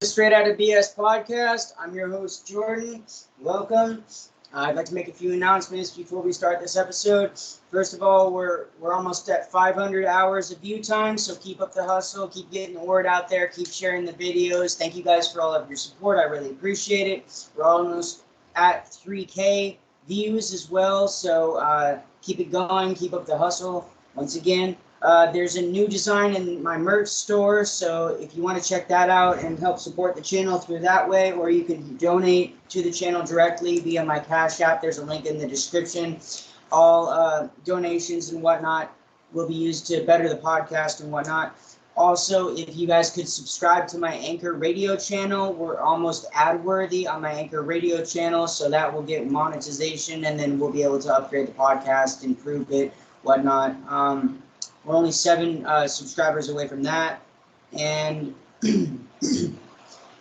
Straight Out of BS podcast. I'm your host, Jordan. Welcome. I'd like to make a few announcements before we start this episode. First of all, we're almost at 500 hours of view time, so keep up the hustle, keep getting the word out there, keep sharing the videos. Thank you guys for all of your support. I really appreciate it. We're almost at 3K views as well, so keep it going, keep up the hustle. Once again, there's a new design in my merch store, so if you want to check that out and help support the channel through that way, or you can donate to the channel directly via my Cash App. There's a link in the description. All donations and whatnot will be used to better the podcast and whatnot. Also, if you guys could subscribe to my Anchor Radio channel, we're almost ad worthy on my Anchor Radio channel, so that will get monetization, and then we'll be able to upgrade the podcast, improve it, whatnot. We're only 7 subscribers away from that. And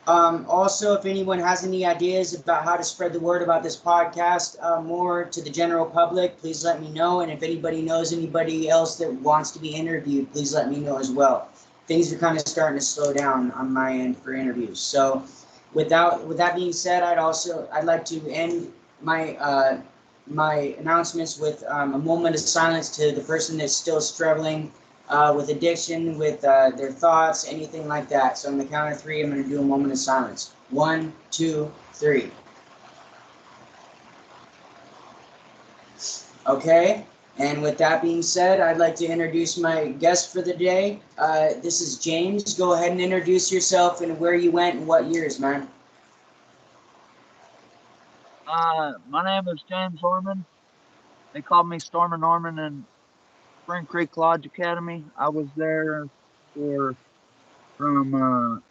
also, if anyone has any ideas about how to spread the word about this podcast more to the general public, please let me know. And if anybody knows anybody else that wants to be interviewed, please let me know as well. Things are kind of starting to slow down on my end for interviews. So with that being said, I'd like to end my my announcements with a moment of silence to the person that's still struggling with addiction, with their thoughts, anything like that. So on the count of 3, I'm going to do a moment of silence. 1, 2, 3. Okay, and with that being said, I'd like to introduce my guest for the day. This is James. Go ahead and introduce yourself and where you went and what years, man. My name is James Norman. They called me Stormer Norman in SpringCreekLodgeAcademy. I was there from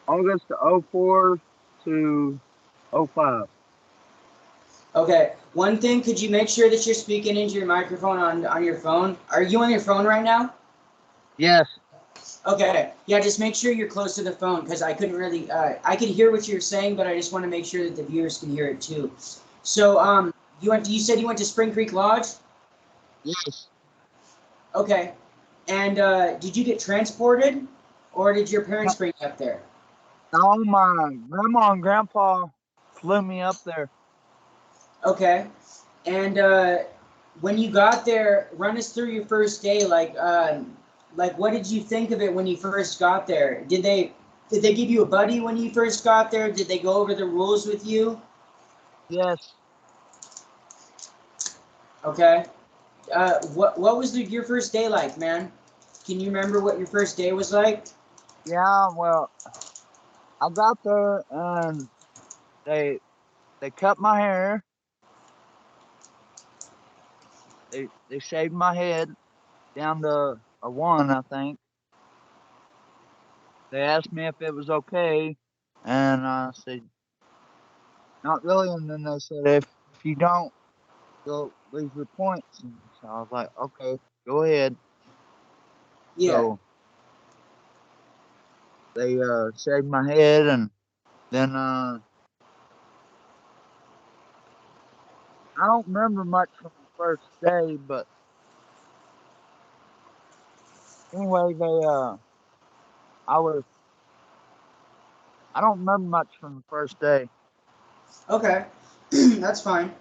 August to 04 to 05. Okay, one thing, could you make sure that you're speaking into your microphone on your phone? Are you on your phone right now? Yes. Okay, yeah, just make sure you're close to the phone, because I couldn't really, I could hear what you're saying, but I just want to make sure that the viewers can hear it too. So, you said you went to Spring Creek Lodge? Yes. Okay, and did you get transported, or did your parents bring you up there? No, my grandma and grandpa flew me up there. Okay, and when you got there, run us through your first day. Like what did you think of it when you first got there? Did they give you a buddy when you first got there? Did they go over the rules with you? Yes. Okay. What was your first day like, man? Can you remember what your first day was like? Yeah, well, I got there and they cut my hair. They shaved my head down to a 1, I think. They asked me if it was okay, and I said, not really. And then they said, if you don't, you'll lose your points. And so I was like, okay, go ahead. Yeah. So they shaved my head, and then I don't remember much from the first day, but anyway, I was, I don't remember much from the first day. Okay, that's fine.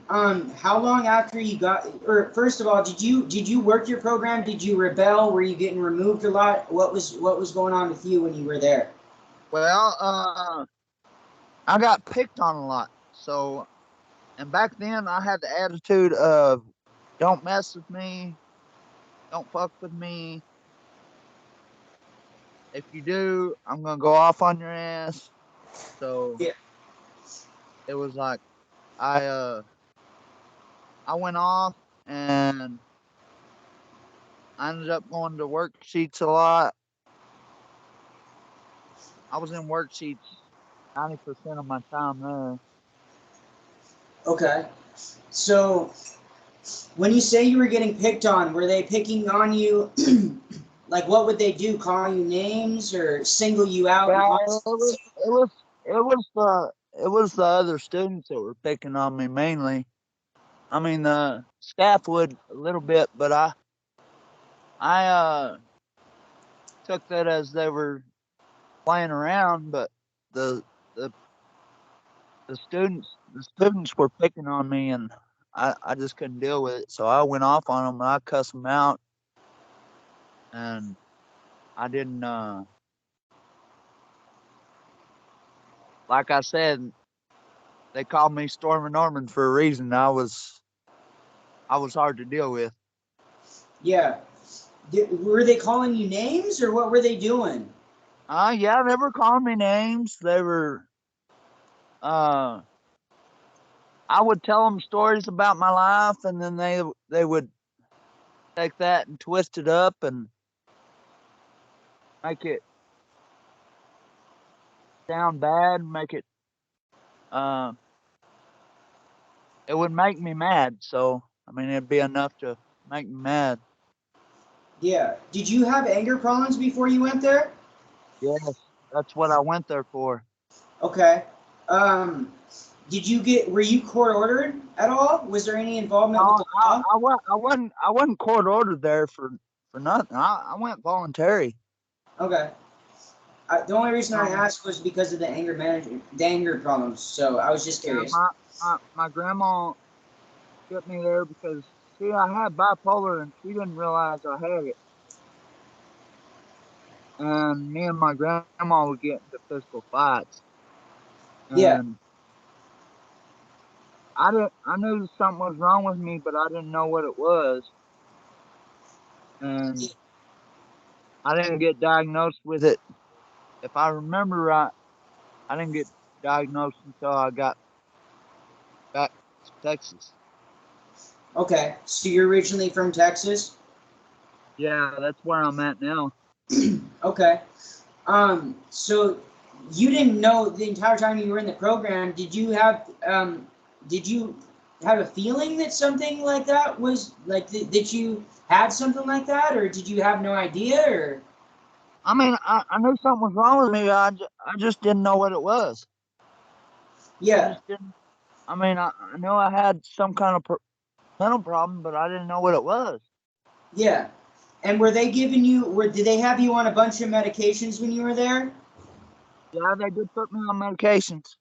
How long after you got, or first of all, did you work your program? Did you rebel? Were you getting removed a lot? What was going on with you when you were there? Well, I got picked on a lot. So, and back then I had the attitude of, don't mess with me, don't fuck with me. If you do, I'm gonna go off on your ass. So Yeah. it was like I uh I went off and I ended up going to worksheets a lot. I was in worksheets 90% of my time there. Okay. So when you say you were getting picked on, were they picking on you? Like, what would they do? Call you names or single you out in Yeah, class? it was the other students that were picking on me mainly. I mean the staff would a little bit, but I took that as they were playing around, but the the the students were picking on me, and I just couldn't deal with it. So I went off on them and I cussed them out, and I didn't like I said, they called me Stormy Norman for a reason. I was hard to deal with. Yeah. Were they calling you names or what were they doing? Yeah, they were calling me names. They were uh I would tell them stories about my life, and then they would take that and twist it up and make it sound bad, make it uh it would make me mad. So I mean, it'd be enough to make me mad. Yeah. Did you have anger problems before you went there? Yes, that's what I went there for. Okay. Um, were you court ordered at all? Was there any involvement with No, the law? I wasn't court ordered there for nothing. I went voluntary. Okay. The only reason I Um, asked was because of the anger problems. So I was just yeah, curious. my grandma kept me there because see, I had bipolar and she didn't realize I had it. And me and my grandma would get into physical fights, Yeah. and I knew something was wrong with me, but I didn't know what it was, and I didn't get diagnosed with it. If I remember right, I didn't get diagnosed until I got back to Texas. Okay. So you're originally from Texas? Yeah, that's where I'm at now. Okay. So you didn't know the entire time you were in the program, did you have a feeling that something like that was like that you had something like that, or did you have no idea, or I mean, I knew something was wrong with me. I just didn't know what it was. I yeah, just didn't. I mean, I know I had some kind of mental problem, but I didn't know what it was. yeah. And were they giving you did they have you on a bunch of medications when you were there? Yeah, they did put me on medications.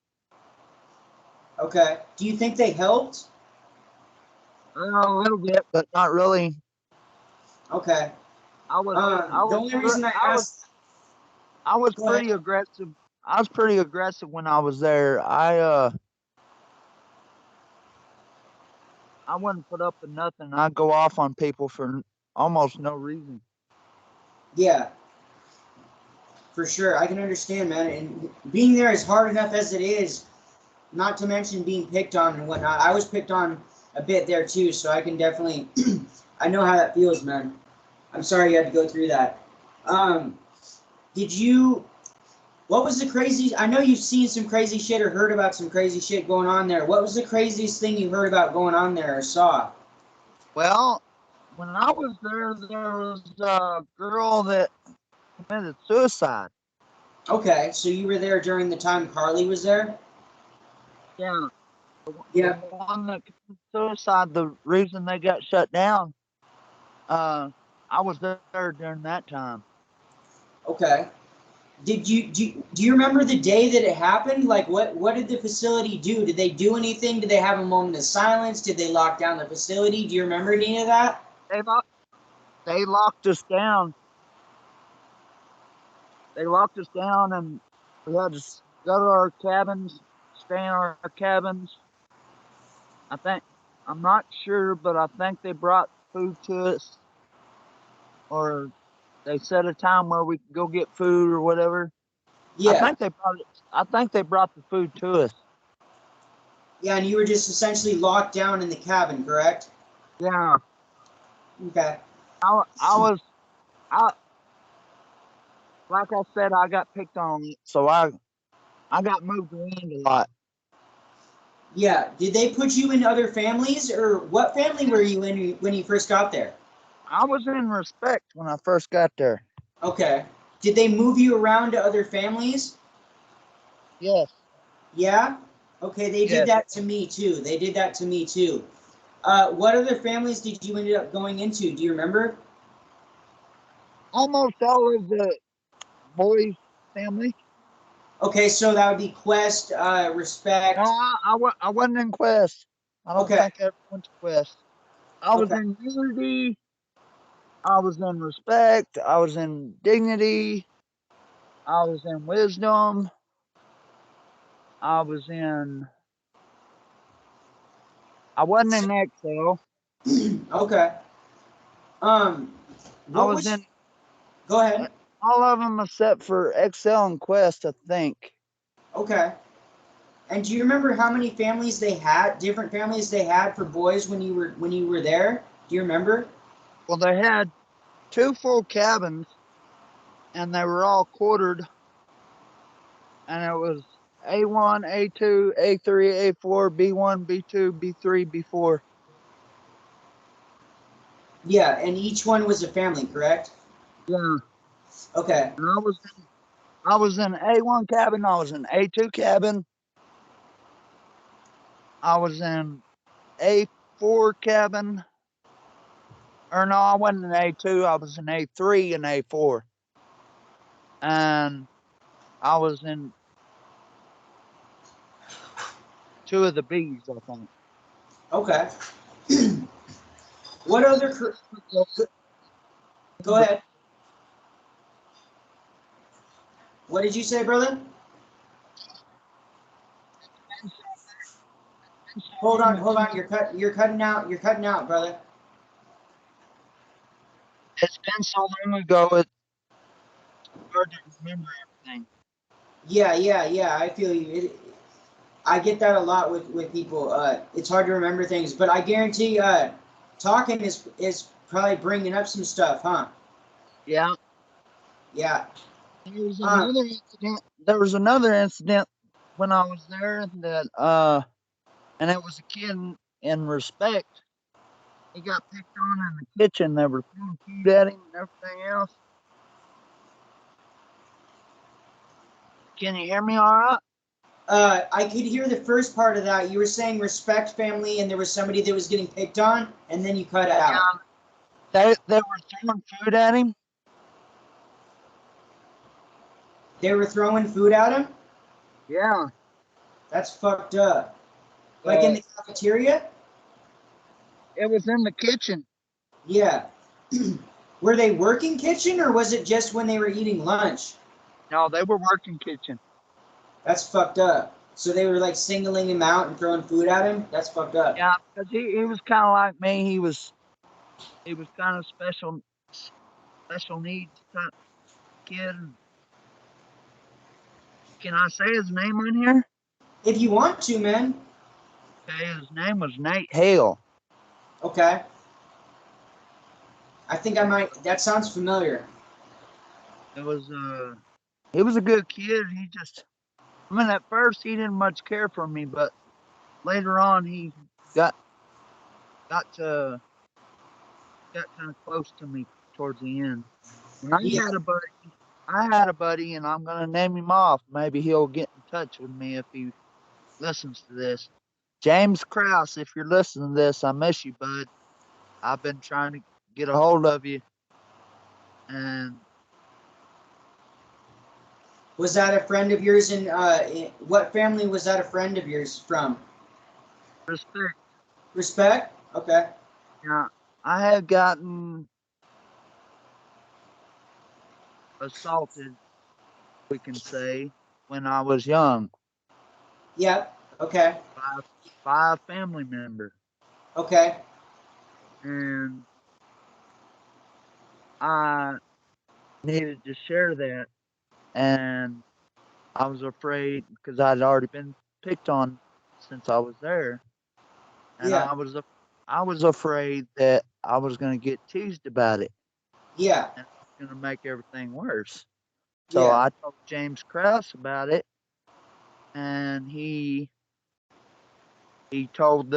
Okay. Do you think they helped? A little bit, but not really. Okay. The only reason I asked, I was go ahead. pretty aggressive. I was pretty aggressive when I was there. I wouldn't put up with nothing. I'd go off on people for almost no reason. Yeah, for sure. I can understand, man. And being there is hard enough as it is, not to mention being picked on and whatnot. I was picked on a bit there too, so I can definitely, I know how that feels, man. I'm sorry you had to go through that. Um, did you, what was the craziest, I know you've seen some crazy shit or heard about some crazy shit going on there. What was the craziest thing you heard about going on there or saw? Well, when I was there was a girl that committed suicide. Okay, so you were there during the time Carly was there? Yeah, the Yeah. one that committed suicide. The reason they got shut down. Uh, I was there during that time. Okay. Do you remember the day that it happened? Like what did the facility do? Did they do anything? Did they have a moment of silence? Did they lock down the facility? Do you remember any of that? They locked they locked us down. They locked us down, and we had to go to our cabins, stay in our cabins. I think I'm not sure, but I think they brought food to us, or they set a time where we could go get food or whatever. I Yeah. think they brought it. I think they brought the food to us. Yeah, and you were just essentially locked down in the cabin, correct? Yeah, Okay. I was. I like I said, I got picked on, so I got moved around a lot. Yeah. Did they put you in other families, or what family were you in when you first got there? I was in respect when I first got there. Okay. Did they move you around to other families? Yes, Yeah. Okay, they did yes. that to me too. They did that to me too. What other families did you end up going into? Do you remember? Almost all of the boys' family. Okay, so that would be Quest, Respect. No, I wasn't in Quest. I don't Okay, think I ever went to Quest. I was okay, in Unity. I was in Respect. I was in Dignity. I was in Wisdom. I was in. I wasn't in Excel. okay. Um, I what was was? in Go ahead. all of them except for Excel and Quest, I think. Okay. And do you remember how many families they had? Different families they had for boys when you were there? Do you remember? Well, they had two full cabins, and they were all quartered, and it was A1, A2, A3, A4, B1, B2, B3, B4. Yeah, and each one was a family, correct? Yeah, Okay. and I was in A1 cabin. I was in A2 cabin. I was in A4 cabin. Or no, I wasn't in A2. I was in A3 and A4, and I was in two of the B's, I think. Okay. What other? Go ahead. What did you say, brother? Hold on, hold on. You're cutting out. You're cutting out, brother. It's been so long ago, it's hard to remember everything. Yeah, yeah, yeah. I feel you. I get that a lot with people. It's hard to remember things, but I guarantee, talking is probably bringing up some stuff, huh? Yeah. Yeah. There was Uh, another incident. There was another incident when I was there that and it was a kid in Respect. He got picked on in the kitchen. They were throwing food at him and everything else. Can you hear me all right? I could hear the first part of that. You were saying respect family, and there was somebody that was getting picked on, and then you cut out. Yeah. They were throwing food at him. They were throwing food at him. Yeah. That's fucked up. Like in Uh, the cafeteria. it was in the kitchen. Yeah. Were they working kitchen, or was it just when they were eating lunch? No, they were working kitchen. That's fucked up. So they were like singling him out and throwing food at him. That's fucked up. Yeah, because he was kind of like me. He was kind of special needs type kid. Can I say his name on here? If you want to, man. Okay, his name was Nate Hale. Okay. I think I might. That sounds familiar. It was he was a good kid. I mean, at first he didn't much care for me, but later on he got got to got kind of close to me towards the end. And Yeah. I had a buddy, and I'm gonna name him off. Maybe he'll get in touch with me if he listens to this. James Krause, if you're listening to this, I miss you, bud. I've been trying to get a hold of you, and Was that a friend of yours? What family was that a friend of yours from? respect. Respect. Okay. Yeah, I had gotten assaulted, we can say, when I was young Yep. Okay. by, by a family member, Okay. and I needed to share that, and I was afraid because I'd already been picked on since I was there, and Yeah. I was afraid that I was going to get teased about it, Yeah. and it was going to make everything worse. So Yeah. I told James Krause about it, and he told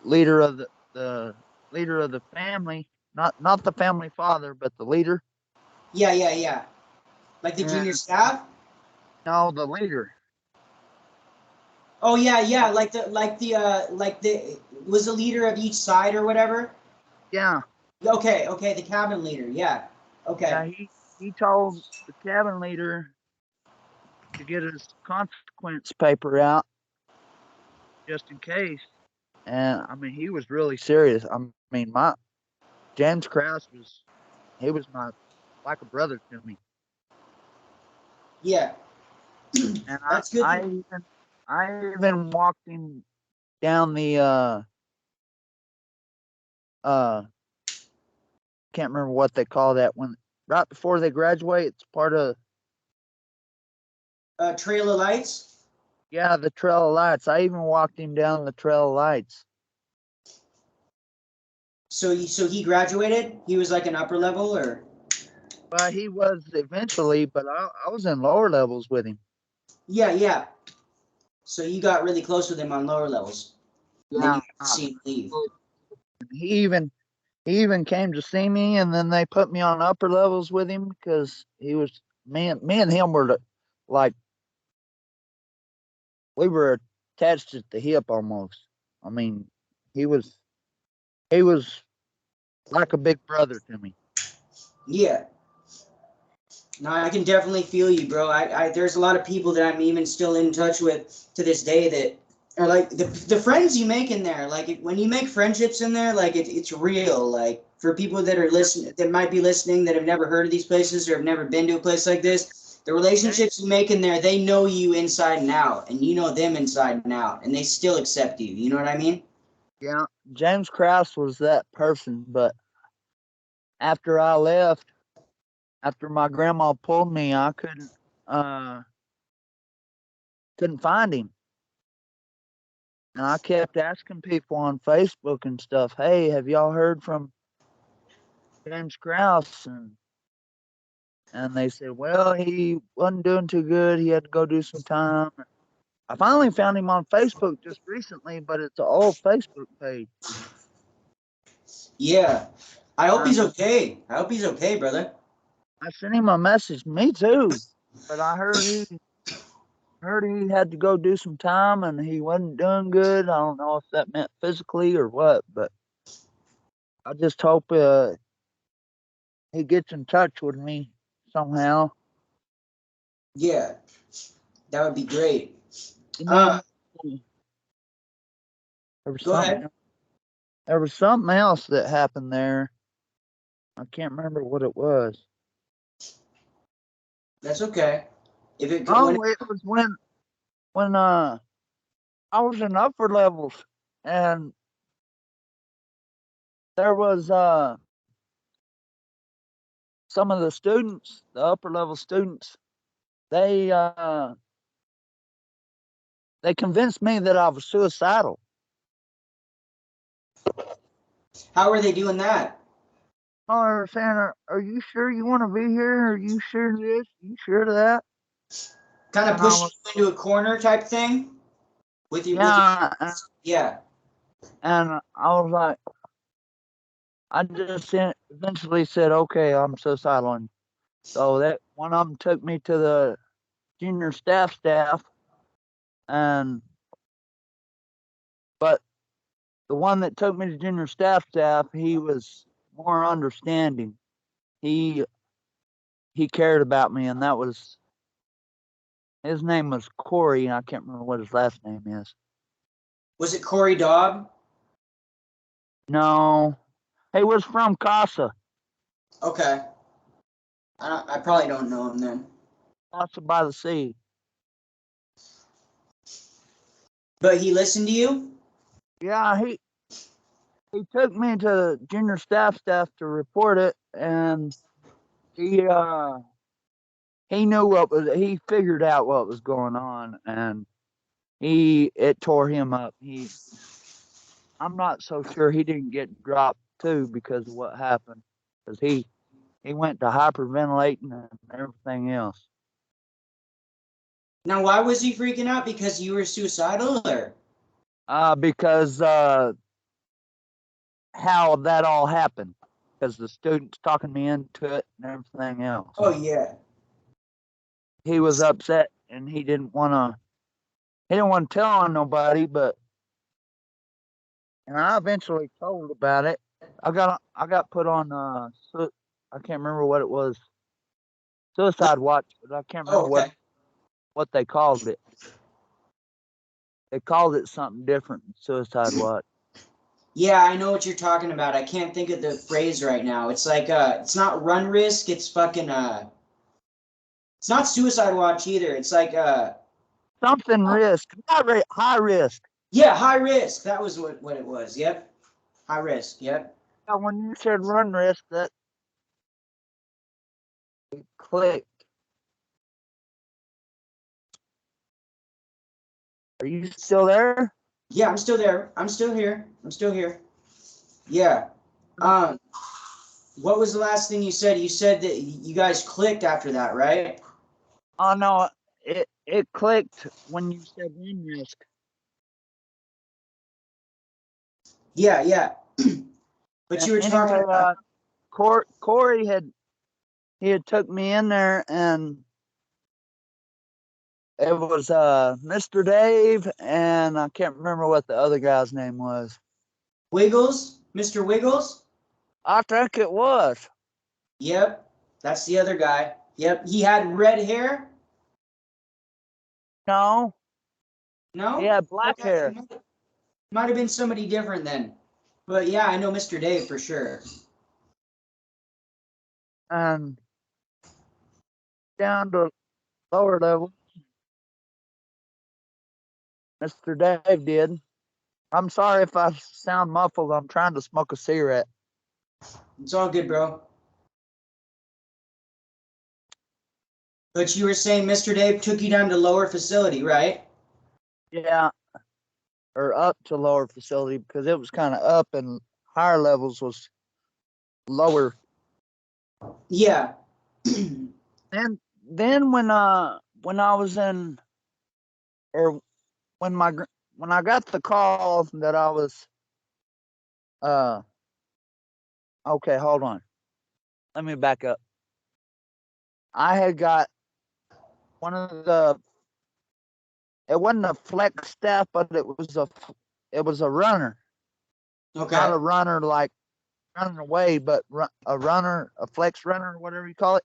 leader of the leader of the family, not the family father, but the leader. Yeah. Yeah. Yeah. Like the And junior staff. no, the leader. Oh yeah. Yeah. Like the was the leader of each side or whatever. Yeah, Okay. Okay. The cabin leader. Yeah. Okay. yeah. He told the cabin leader to get his consequence paper out just in case. And I mean, he was really serious. I mean, my James Krause he was like a brother to me. Yeah. And That's good. I even walked him down the can't remember what they call that when right before they graduate. It's part of Trail of Lights. yeah, the Trail of Lights. I even walked him down the Trail of Lights. So he graduated. He was like an upper level, or Well, he was eventually, but I was in lower levels with him. yeah. So you got really close with him on lower levels. And then Yeah. you got to see him leave. He even came to see me, and then they put me on upper levels with him because he was me and him were like we were attached at the hip almost. I mean, he was like a big brother to me. Yeah. No, I can definitely feel you, bro. I there's a lot of people that I'm even still in touch with to this day that are like the friends you make in there. Like when you make friendships in there, like it's real. Like for people that are listening, that might be listening, that have never heard of these places or have never been to a place like this, the relationships you make in there, they know you inside and out, and you know them inside and out, and they still accept you. You know what I mean? Yeah, James Krause was that person, but after I left, after my grandma pulled me, I couldn't find him. And I kept asking people on Facebook and stuff, "Hey, have y'all heard from James Krause?" And they said, "Well, he wasn't doing too good. He had to go do some time." I finally found him on Facebook just recently, but it's an old Facebook page. Yeah. I hope Uh, he's okay. I hope he's okay, brother. I sent him a message. Me too, but I heard he had to go do some time and he wasn't doing good. I don't know if that meant physically or what, but I just hope he gets in touch with me somehow. Yeah, that would be great. And Uh, then there was Go ahead. something else that happened there. I can't remember what it was. That's okay. If it when Oh, it was when I was in upper levels and there was some of the students, the upper level students, they uh they convinced me that I was suicidal. how are they doing that? Oh, they were saying, are you sure you want to be here? Are you sure this? Are you sure that? Kind of And I pushing was, you into a corner type thing with your yeah, yeah. and I was like, I just eventually said, okay, I'm suicidal. And so that one of them took me to the junior staff, and but the one that took me to junior staff, he was more understanding. He he cared about me, and that was his name was Corey, and I can't remember what his last name is. Was it Corey Dobb? No, he was from Casa, Okay, I probably don't know him then. Casa by the Sea. But he listened to you. Yeah, he took me to junior staff to report it, and he he figured out what was going on, and it tore him up. I'm not so sure he didn't get dropped too because of what happened, because he went to hyperventilating and everything else. Now, why was he freaking out? Because you were suicidal, or Because how that all happened, because the students talking me into it and everything else. oh yeah, He was upset and he didn't want to tell on nobody, and I eventually told about it. I got put on I can't remember what it was, suicide watch, but I can't oh remember okay. what they called it. They called it something different than suicide watch. Yeah, I know what you're talking about. I can't think of the phrase right now. It's like it's not run risk. It's fucking it's not suicide watch either. It's like something risk, high risk. Yeah, high risk. That was what it was. Yep, high risk. Yep. Yeah, when you said run risk, that clicked. Are you still there? Yeah, I'm still there. I'm still here. I'm still here. Yeah. What was the last thing you said? You said that you guys clicked after that, right? Oh no, it clicked when you said run risk. Yeah, yeah. But you were Anyway, talking about. Corey had took me in there, and it was Mr. Dave, and I can't remember what the other guy's name was. Wiggles, Mr. Wiggles. I think it was. Yep, that's the other guy. Yep, he had red hair. No, he No, had black okay. hair. Might have been somebody different then. But yeah, I know Mr. Dave for sure. And down to lower level, Mr. Dave did. I'm sorry if I sound muffled. I'm trying to smoke a cigarette. It's all good, bro. But you were saying Mr. Dave took you down to lower facility, right? Yeah, or up to lower facility, because it was kind of up and higher levels was lower. Yeah. And then when I was in, or when I got the call that I was okay, hold on. Let me back up. I had got one of the, it wasn't a flex staff, but it was a runner. Okay. Not a runner like running away, but a runner, a flex runner, whatever you call it.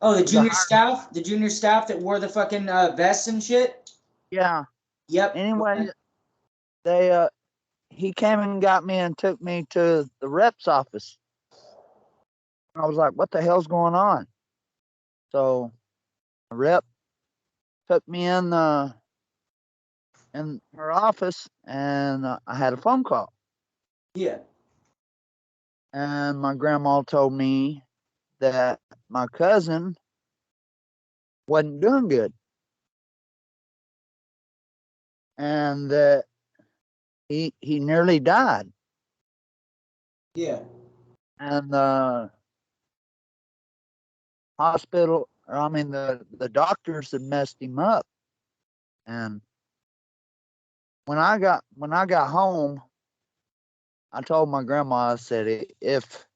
Oh, the junior staff? The junior staff that wore the fucking vests and shit? Yeah. Yep. Anyway, they he came and got me and took me to the rep's office. I was like, what the hell's going on? So the rep took me in her office, and I had a phone call. Yeah. And my grandma told me that my cousin wasn't doing good, and that he nearly died. Yeah. And the hospital, I mean the doctors had messed him up. And when I got home, I told my grandma, I said, if,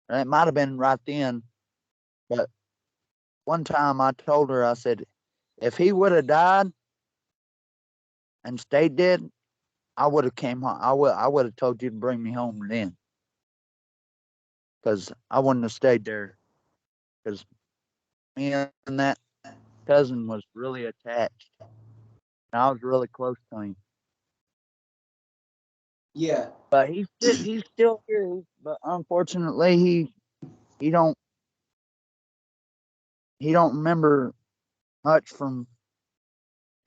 and it might have been right then, but one time I told her, I said, if he would have died and stayed dead, I would have came home. I would have told you to bring me home then, because I wouldn't have stayed there, because me and that cousin was really attached, and I was really close to him. Yeah. But he's still here, but unfortunately he don't remember much from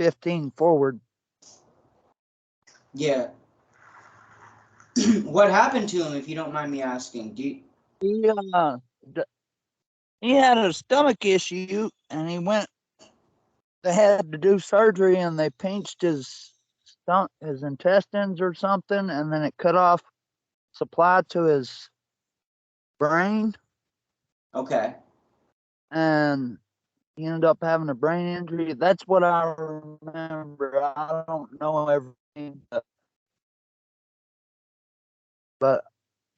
15 forward. Yeah. What happened to him, if you don't mind me asking? He he had a stomach issue, and they had to do surgery, and they pinched his intestines or something, and then it cut off supply to his brain, Okay. and he ended up having a brain injury. That's what I remember. I don't know everything, but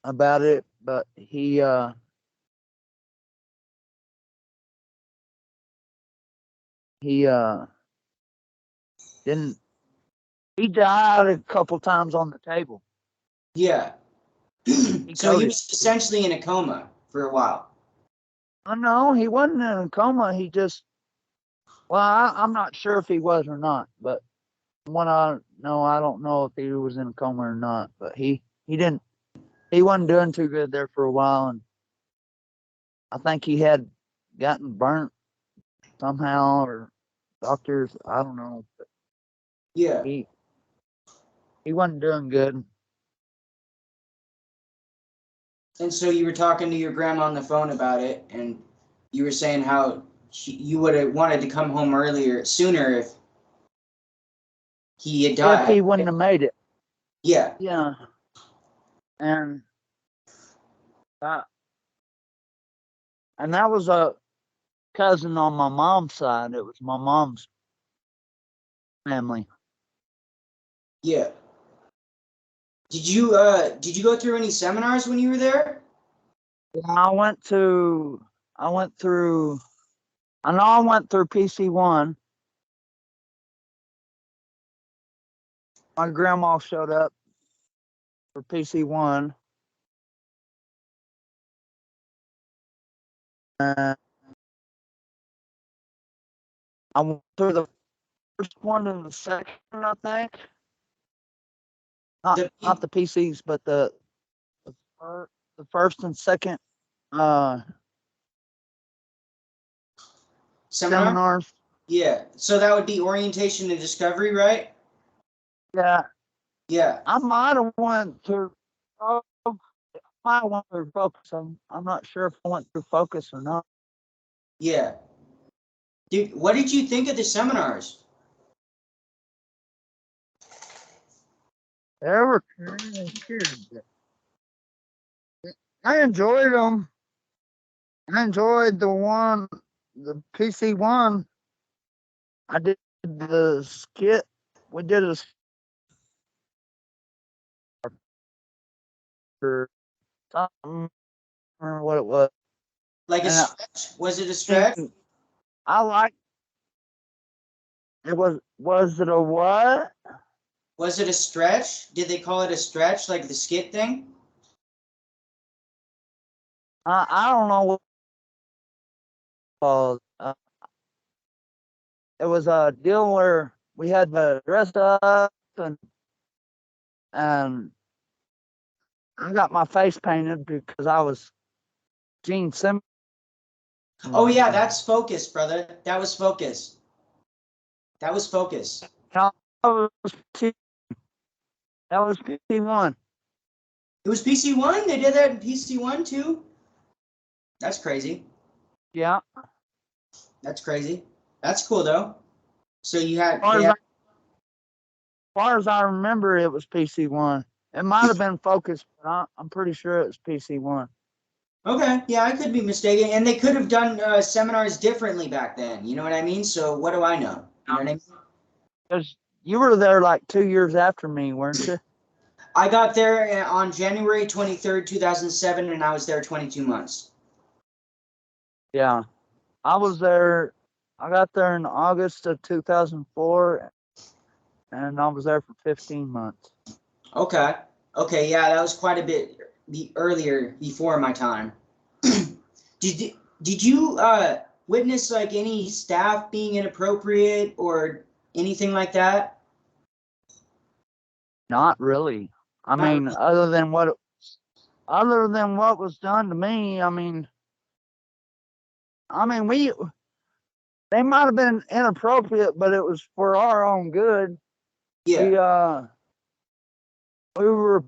about it. But he didn't. He died a couple times on the table. Yeah. So he was essentially in a coma for a while. Oh no, he wasn't in a coma. Well, I'm not sure if he was or not, but from what I know, I don't know if he was in a coma or not. But he wasn't doing too good there for a while, and I think he had gotten burnt somehow, or doctors, I don't know. But Yeah. he he wasn't doing good. And so you were talking to your grandma on the phone about it, and you were saying how you would have wanted to come home sooner if he had If died. he wouldn't have made it, Yeah. yeah. And uh, and that was a cousin on my mom's side. It was my mom's family. Yeah. Did you go through any seminars when you were there? Yeah, I went through I know I went through PC1. My grandma showed up for PC1. Uh, I went through the first one and the second, I think. The Not the PCs, but the first and second uh, seminar? seminars. Yeah. So that would be orientation and discovery, right? Yeah, Yeah. I might have went through. Oh, I went through focus. I'm not sure if I went through focus or not. Yeah. Dude, what did you think of the seminars? They were kind of weird. I enjoyed them. I enjoyed the PC one. I did the skit. We did a for something or what it was, Like a and stretch? Was it a stretch? I liked it. Was it a what? Was it a stretch? Did they call it a stretch, like the skit thing? I don't know what it was. It was a deal where we had to dress up and I got my face painted because I was Gene Simmons. Oh yeah, that's focus, brother. That was focus. That was focus. That was that was PC1. It was PC1? They did that in PC1 too? That's crazy. Yeah. That's crazy. That's cool though. So you had Far they as had far as I remember, it was PC1. It might have been Focus, but I'm pretty sure it was PC1. Okay, yeah, I could be mistaken, and they could have done seminars differently back then. You know what I mean? So what do I know? You know what I mean? Because you were there like 2 years after me, weren't you? I got there on January 23rd, 2007, and I was there 22 months. Yeah. I was there. I got there in August of 2004, and I was there for 15 months. Okay. Okay, yeah, that was quite a bit earlier before my time. Did you witness like any staff being inappropriate or anything like that? Not really. I Not mean, really. other than what was done to me, I mean, they might have been inappropriate, but it was for our own good. Yeah. We uh we were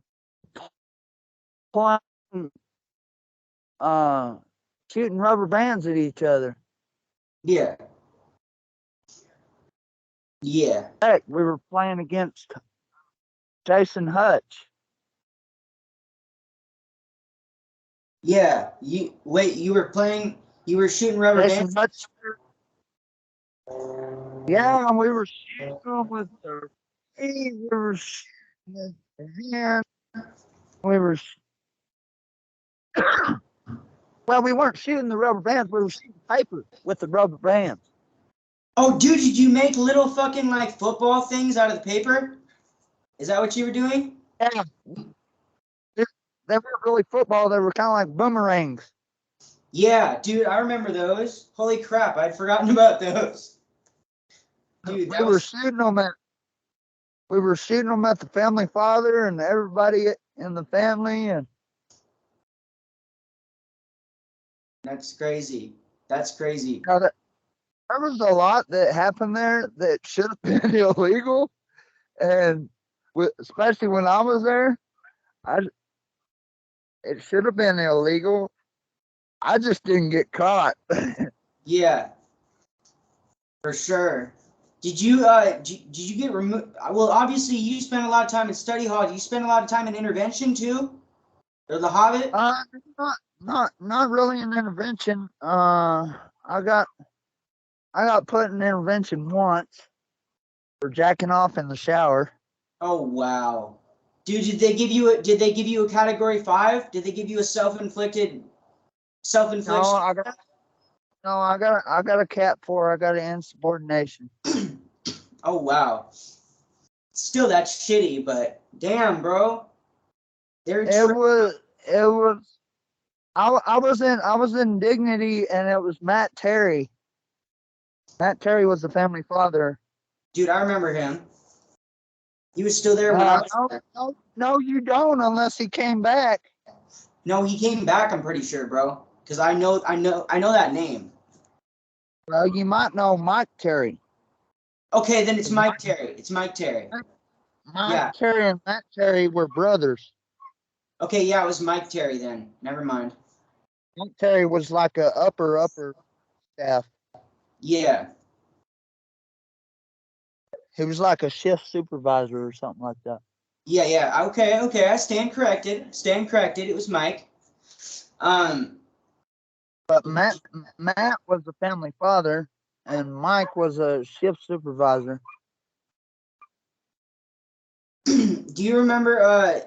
playing uh shooting rubber bands at each other. Yeah. Yeah. Heck, we were playing against Jason Hutch. Yeah. You were shooting rubber Jason bands? Hutch. Yeah, we were shooting with we were shooting with the hand. We were well, we weren't shooting the rubber bands. We were shooting paper with the rubber bands. Oh, dude, did you make little fucking like football things out of the paper? Is that what you were doing? Yeah, they weren't really football. They were kind of like boomerangs. Yeah, dude, I remember those. Holy crap, I'd forgotten about those. Dude, we were shooting them at the family father and everybody in the family, and that's crazy. That's crazy. there was a lot that happened there that should have been illegal, and especially when I was there, it should have been illegal. I just didn't get caught. Yeah, for sure. Did you get removed? Well, obviously you spent a lot of time in study hall. Did you spend a lot of time in intervention too? Or the Hobbit? uh, not really an intervention. I got put in intervention once for jacking off in the shower. Oh wow. Dude, did they give you a category 5? Did they give you a No, self-infliction? I got a cat 4. I got an insubordination. Oh wow. Still that's shitty, but damn, bro. They're It was it was I was in dignity, and it was Matt Terry. Matt Terry was the family father. dude, I remember him. He was still there when I was there. No, you don't unless he came back. No, he came back, I'm pretty sure, bro. Because I know that name. Well, you might know Mike Terry. Okay, then it's Mike Terry. It's Mike Terry. Mike Yeah. Terry and Matt Terry were brothers. Okay, yeah, it was Mike Terry then. Never mind. Mike Terry was like a upper staff. Yeah. He was like a shift supervisor or something like that. Yeah, yeah. Okay, okay. I stand corrected. Stand corrected. It was Mike. Um, But Matt was the family father, and Mike was a shift supervisor. do you remember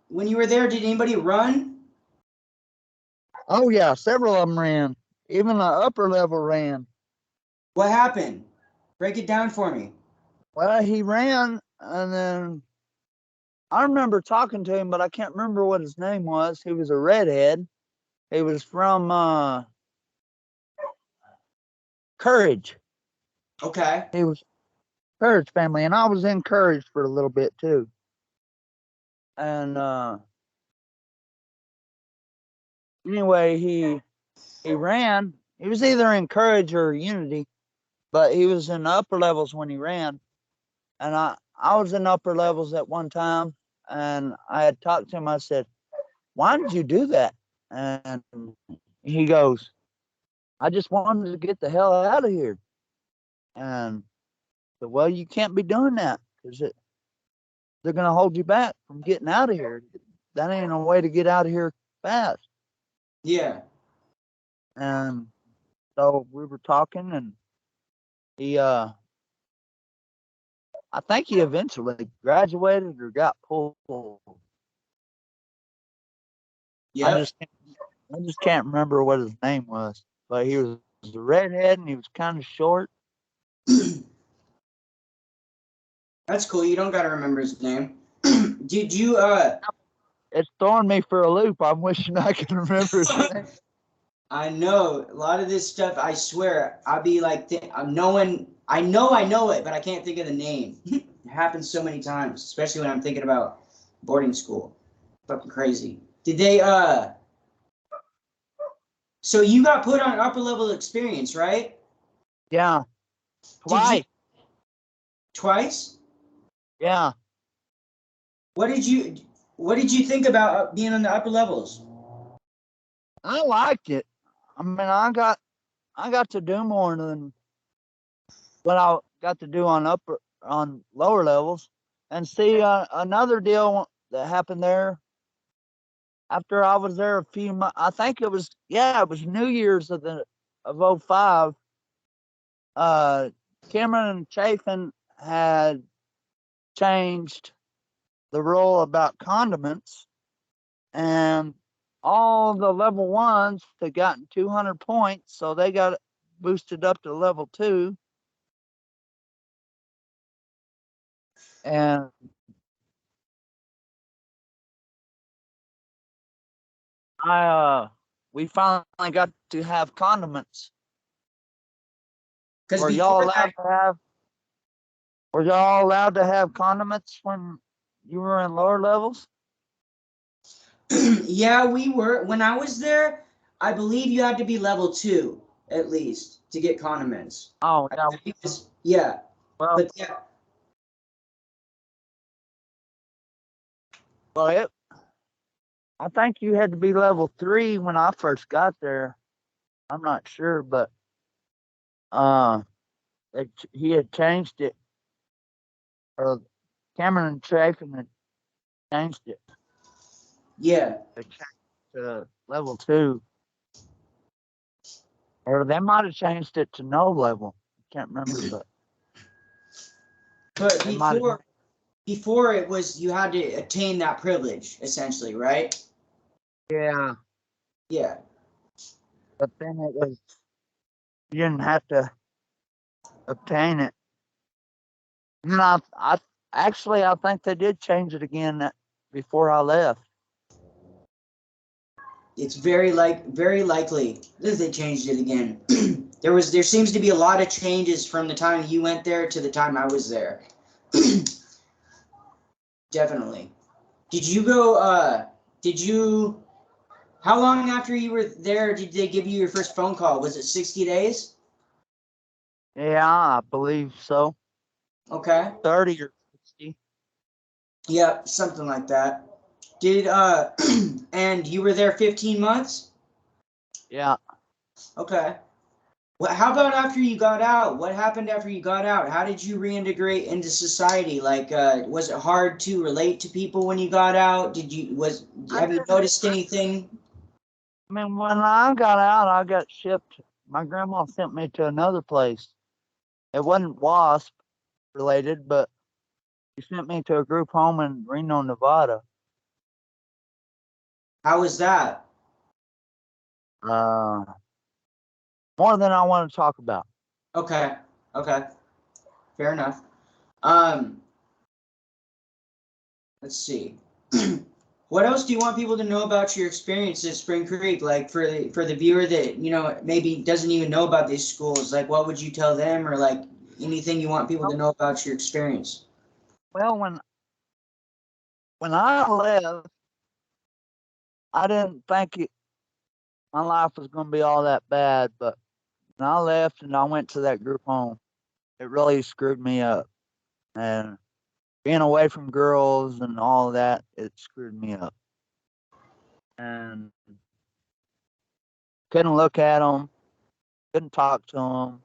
when you were there, did anybody run? Oh yeah, several of them ran. Even the upper level ran. What happened? Break it down for me. Well, he ran, and then I remember talking to him, but I can't remember what his name was. He was a redhead. He was from Courage. Okay. He was Courage family, and I was in Courage for a little bit too. And anyway, he ran. He was either in Courage or Unity, but he was in the upper levels when he ran. And I was in upper levels at one time, and I had talked to him. I said, "Why did you do that?" And he goes, "I just wanted to get the hell out of here." And I said, "Well, you can't be doing that because they're going to hold you back from getting out of here. That ain't a way to get out of here fast." Yeah. And so we were talking, and he, I think he eventually graduated or got pulled. I Yep. just, I just can't remember what his name was, but he was a redhead and he was kind of short. That's cool. You don't gotta remember his name. Did you It's throwing me for a loop. I'm wishing I could remember his name. I know a lot of this stuff, I swear, I'll be like knowing I know it, but I can't think of the name. It happens so many times, especially when I'm thinking about boarding school. Fucking crazy. Did they so you got put on upper level experience, right? Yeah, Did you twice. twice? Yeah, What did you think about being on the upper levels? I liked it. I mean, I got to do more than what I got to do on lower levels. And see, another deal that happened there after I was there a few months. I think it was New Year's of 05. Cameron and Chafin had changed the rule about condiments, and all the level ones had gotten 200 points, so they got boosted up to level 2. And we finally got to have condiments. Because Were y'all allowed to have? Were y'all allowed to have condiments when you were in lower levels? Yeah, we were. When I was there, I believe you had to be level 2 at least to get condiments. Oh, yeah. Yeah, Well, but yeah, well, I think you had to be level 3 when I first got there. I'm not sure, but uh, he had changed it, or Cameron and Chafin had changed it. yeah. They changed it to level 2, or they might have changed it to no level. I can't remember, But they might have. before it was you had to attain that privilege essentially, right? Yeah, Yeah. but then it was you didn't have to obtain it. And I actually I think they did change it again before I left. It's very likely that they changed it again. There seems to be a lot of changes from the time you went there to the time I was there. Definitely. Did you go did you how long after you were there did they give you your first phone call? Was it 60 days? Yeah, I believe so. Okay. 30 or 60. Yep, something like that. Did and you were there 15 months? Yeah. Okay. How about after you got out? What happened after you got out? How did you reintegrate into society? Like, was it hard to relate to people when you got out? I Have you didn't. noticed anything? I mean, when I got out, I got shipped. My grandma sent me to another place. It wasn't WASP related, but she sent me to a group home in Reno, Nevada. How was that? Uh, More than I want to talk about. Okay, okay, fair enough. Um, let's see. What else do you want people to know about your experience at Spring Creek? Like for the viewer that maybe doesn't even know about these schools, like what would you tell them, or like anything you want people to know about your experience? Well, when I left, I didn't think my life was going to be all that bad. But when I left and I went to that group home, it really screwed me up. And being away from girls and all that, it screwed me up. And couldn't look at them, couldn't talk to them,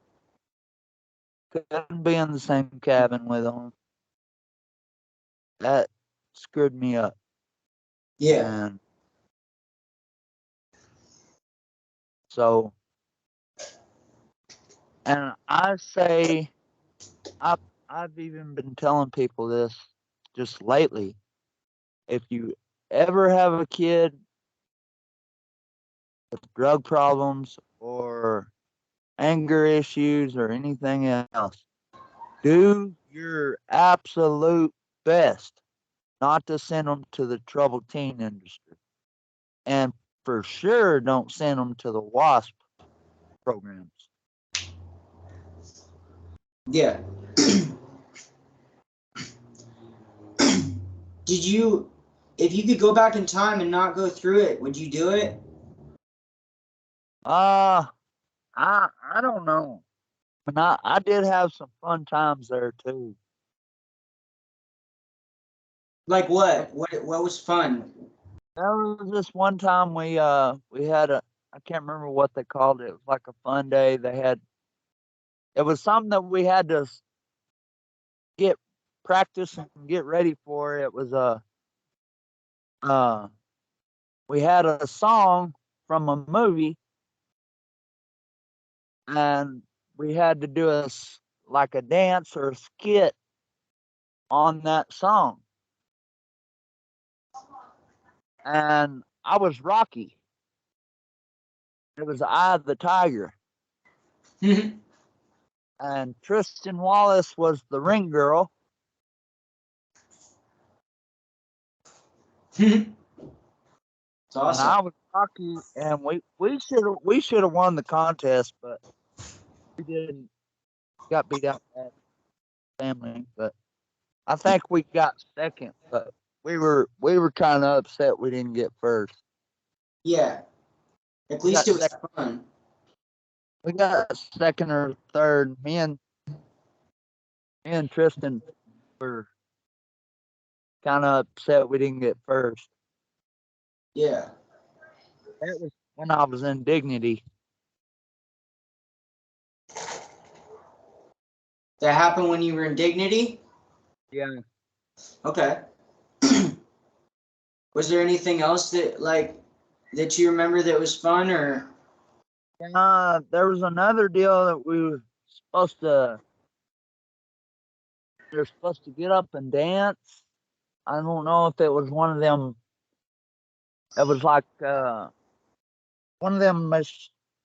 couldn't be in the same cabin with them. That screwed me up. Yeah. And so, and I say, I've, I've even been telling people this just lately. If you ever have a kid with drug problems or anger issues or anything else, do your absolute best not to send them to the troubled teen industry. And for sure, don't send them to the WASP programs. Yeah. Did you, if you could go back in time and not go through it, would you do it? Uh, I don't know. But I did have some fun times there too. Like what? What was fun? There was this one time we had I can't remember what they called it. It was like a fun day. It was something that we had to get practice and get ready for. It was uh we had a song from a movie, and we had to do like a dance or a skit on that song. And I was Rocky. It was Eye of the Tiger. And Tristan Wallace was the ring girl. It's And awesome. I was Rocky, and we should have won the contest, but we didn't. Got beat out bad. family, but I think we got second, but we were kind of upset we didn't get first. Yeah. At We least got it was second. fun. We got second or third. Me and Tristan were kind of upset we didn't get first. Yeah. That was when I was in Dignity. That happened when you were in Dignity? Yeah. Okay. Was there anything else that you remember that was fun, or? There was another deal that we were supposed to. They're supposed to get up and dance. I don't know if it was one of them. It was like one of them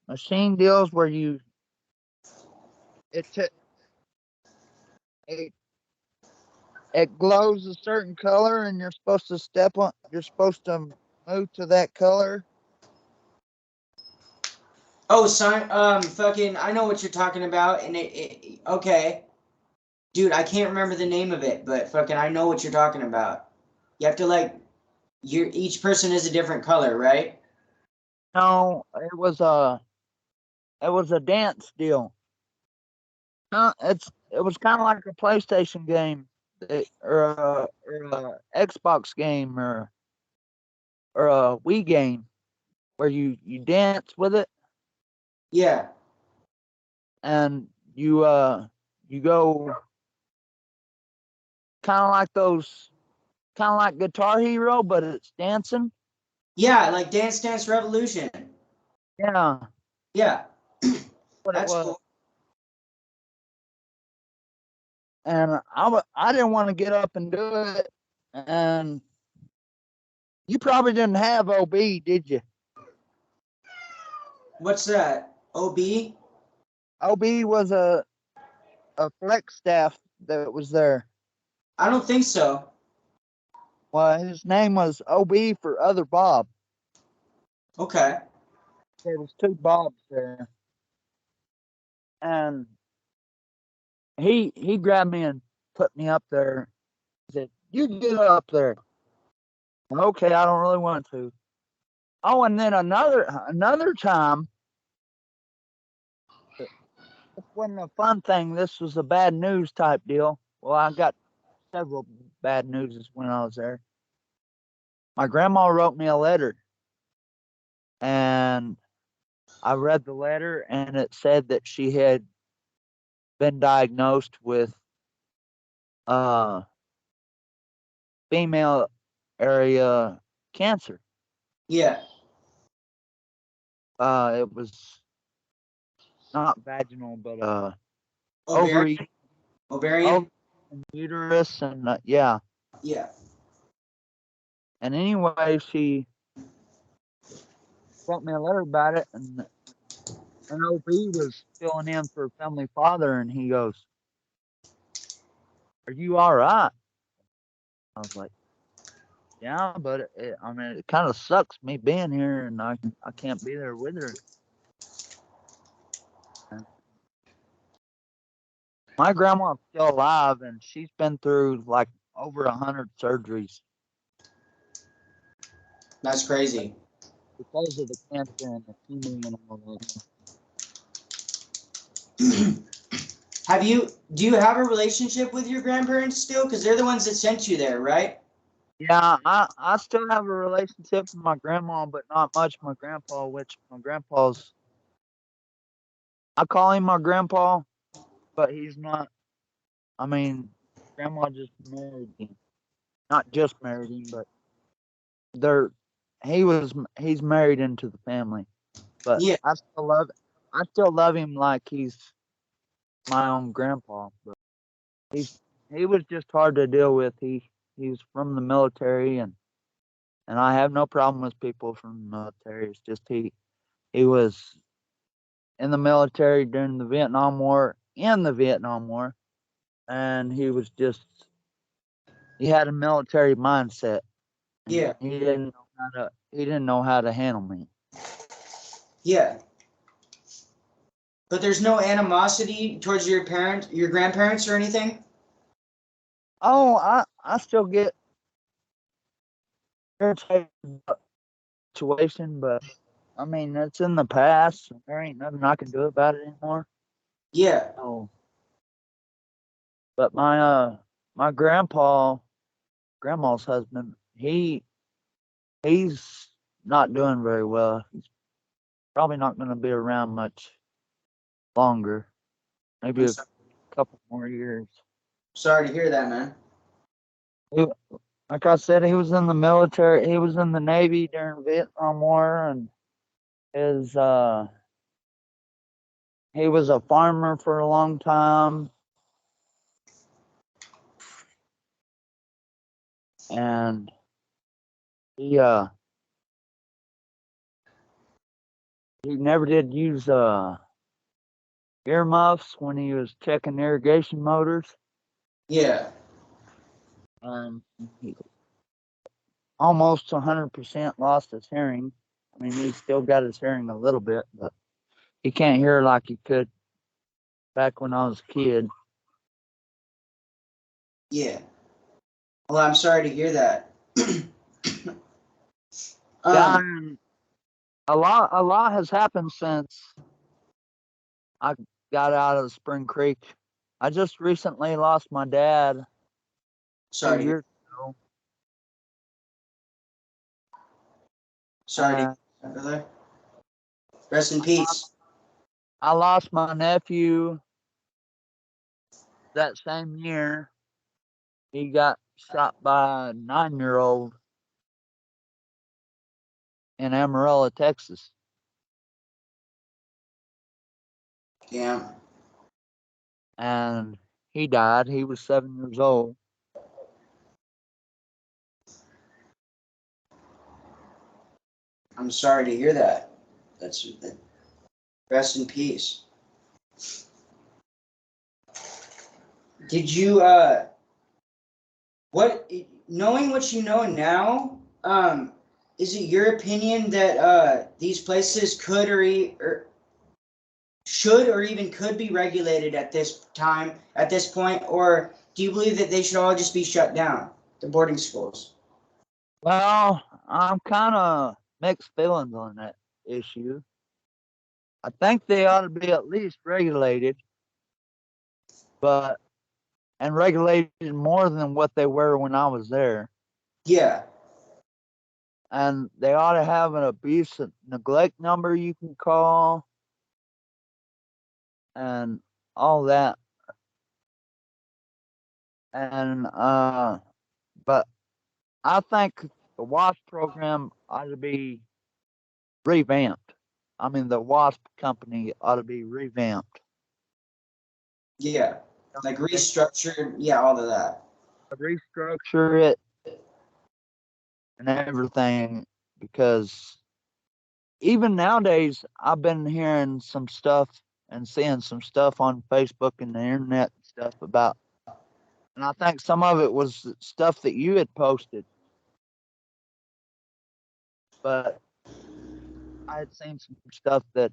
machine deals where it t- it it glows a certain color and you're supposed to step on. You're supposed to move to that color. Oh, fucking, I know what you're talking about, and okay. Dude, I can't remember the name of it, but fucking, I know what you're talking about. You have to, each person is a different color, right? No, it was a dance deal. It was kind of like a PlayStation game, or a Xbox game, or a Wii game where you dance with it Yeah. and you go kind of like Guitar Hero, but it's dancing. Yeah, like Dance Dance Revolution. Yeah, Yeah. what it That's was. cool. And I didn't want to get up and do it. And you probably didn't have OB, did you? What's that? OB? OB was a flex staff that was there. I don't think so. Well, his name was OB for Other Bob. Okay. There was two Bobs there. And he grabbed me and put me up there. He said, "You get up there." Okay, I don't really want to. Oh, and then another time, this wasn't a fun thing. This was a bad news type deal. Well, I got several bad news when I was there. My grandma wrote me a letter, and I read the letter, and it said that she had been diagnosed with uh female area cancer. Yeah. It was not vaginal, but Ovarian? ovary, Ovarian? and uterus, and yeah. Yeah. And anyway, she wrote me a letter about it, and OB was filling in for Family Father, and he goes, "Are you all right?" I was like, "Yeah, but I mean, it kind of sucks me being here, and I can't be there with her." And my grandma's still alive, and she's been through like over 100 surgeries That's crazy. because of the cancer and the chemo and all that. Do you have a relationship with your grandparents still? Because they're the ones that sent you there, right? Yeah, I still have a relationship with my grandma, but not much with my grandpa, which my grandpa's, I call him my grandpa, but he's not. I mean, grandma just married him. Not just married him, but they're he's married into the family. But Yeah. I still love him like he's my own grandpa. But he's he was just hard to deal with. He's from the military, and I have no problem with people from the military. It's just he was in the military during the Vietnam War, and he had a military mindset, and Yeah. he didn't know how to handle me. Yeah. But there's no animosity towards your grandparents or anything? Oh, I still get irritated about the situation, but I mean, it's in the past. There ain't nothing I can do about it anymore. Yeah. So, but my grandma's husband, he's not doing very well. He's probably not going to be around much longer. Maybe I'm a couple more years. sorry to hear that, man. He, like I said, he was in the military. He was in the Navy during the Vietnam War, and his he was a farmer for a long time, and he uh he never did use earmuffs when he was checking irrigation motors. Yeah. He almost 100% lost his hearing. I mean, he still got his hearing a little bit, but he can't hear like he could back when I was a kid. Yeah. Well, I'm sorry to hear that. Yeah, um, and a lot has happened since I got out of Spring Creek. I just recently lost my dad two sorry to hear. years ago. Sorry to hear And that, brother. Rest in peace. I lost my nephew that same year. He got shot by a 9-year-old in Amarillo, Texas. Yeah. And he died. He was 7 years old. I'm sorry to hear that. Rest in peace. Did you what knowing what you know now, is it your opinion that these places could or should or even could be regulated at this point, or do you believe that they should all just be shut down, the boarding schools? Well, I'm kind of mixed feelings on that issue. I think they ought to be at least regulated, but and regulated more than what they were when I was there. Yeah. And they ought to have an abuse and neglect number you can call and all that. And but I think the WASP program ought to be revamped. I mean, the WASP company ought to be revamped. Yeah. Like They restructured, yeah, all of that. restructure it and everything because even nowadays, I've been hearing some stuff and seeing some stuff on Facebook and the internet and stuff about, and I think some of it was stuff that you had posted, but I had seen some stuff that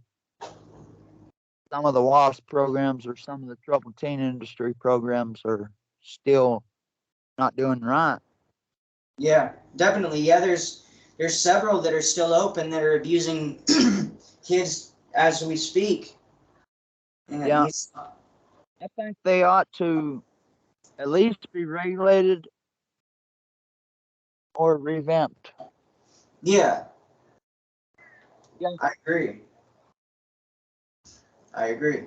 some of the WASP programs or some of the troubled teen industry programs are still not doing right. Yeah, definitely. Yeah, there's several that are still open that are abusing kids as we speak. And it Yeah, needs, I think they ought to at least be regulated or revamped. yeah, Yeah. I agree. I agree.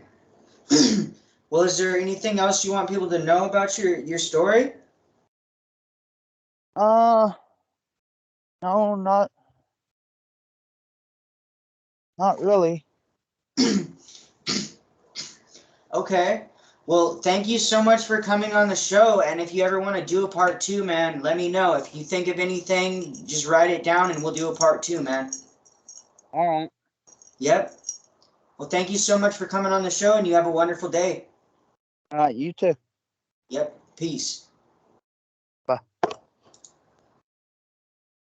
Well, is there anything else you want people to know about your story? Uh, no, not really. Okay. Well, thank you so much for coming on the show. And if you ever want to do a part two, man, let me know. If you think of anything, just write it down and we'll do a part two, man. All right. Yep. Well, thank you so much for coming on the show and you have a wonderful day. All right. You too. Yep. Peace.